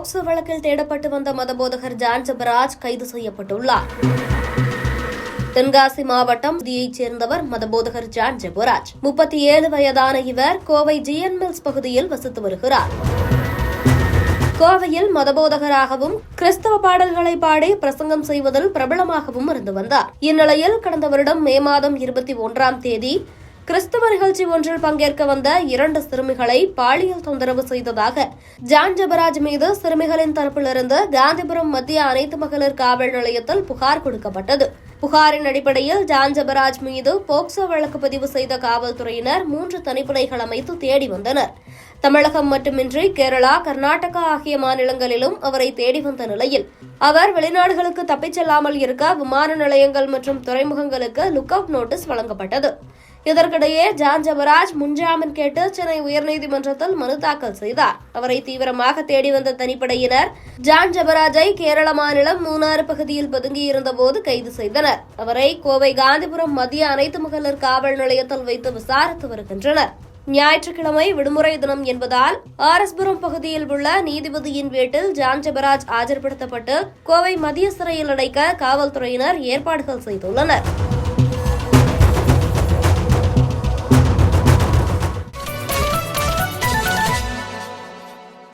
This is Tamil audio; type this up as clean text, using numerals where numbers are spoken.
போக்சோ வழக்கில் தேடப்பட்டு வந்த மதபோதகர் ஜான் ஜெபராஜ் கைது செய்யப்பட்டுள்ளார். தென்காசி மாவட்டம் தியைச் சேர்ந்தவர் மதபோதகர் ஜான் ஜெபராஜ். 37 வயதான இவர் கோவை ஜிஎன் மில்ஸ் பகுதியில் வசித்து வருகிறார். கோவையில் மதபோதகராகவும் கிறிஸ்தவ பாடல்களை பாடி பிரசங்கம் செய்வதில் பிரபலமாகவும் இருந்து வந்தார். இந்நிலையில் கடந்த வருடம் மே மாதம் 21ஆம் தேதி கிறிஸ்தவ நிகழ்ச்சி ஒன்றில் பங்கேற்க வந்த 2 சிறுமிகளை பாலியல் தொந்தரவு செய்ததாக ஜான் ஜெபராஜ் மீது சிறுமிகளின் தரப்பிலிருந்து காந்திபுரம் மத்திய அனைத்து மகளிர் காவல் நிலையத்தில் புகார் கொடுக்கப்பட்டது. புகாரின் அடிப்படையில் ஜான் ஜெபராஜ் மீது போக்சோ வழக்கு பதிவு செய்த காவல்துறையினர் 3 தனிப்படைகள் அமைத்து தேடி வந்தனர். தமிழகம் மட்டுமின்றி கேரளா, கர்நாடகா ஆகிய மாநிலங்களிலும் அவரை தேடி வந்த நிலையில் அவர் வெளிநாடுகளுக்கு தப்பிச் செல்லாமல் இருக்க விமான நிலையங்கள் மற்றும் துறைமுகங்களுக்கு லுக் அவுட் நோட்டீஸ் வழங்கப்பட்டது. இதற்கிடையே ஜான் ஜெபராஜ் முன்ஜாமீன் கேட்டு சென்னை உயர்நீதிமன்றத்தில் மனு தாக்கல் செய்தார். அவரை தீவிரமாக தேடி வந்த தனிப்படையினர் ஜான் ஜெபராஜை கேரள மாநிலம் மூணாறு பகுதியில் பதுங்கியிருந்த போது கைது செய்தனர். அவரை கோவை காந்திபுரம் மத்திய அனைத்து மகளிர் காவல் நிலையத்தில் வைத்து விசாரித்து வருகின்றனர். ஞாயிற்றுக்கிழமை விடுமுறை தினம் என்பதால் ஆர்எஸ்புரம் பகுதியில் உள்ள நீதிபதியின் வீட்டில் ஜான் ஜெபராஜ் ஆஜர்படுத்தப்பட்டு கோவை மத்திய சிறையில் அடைக்க காவல்துறையினர் ஏற்பாடுகள் செய்துள்ளனர்.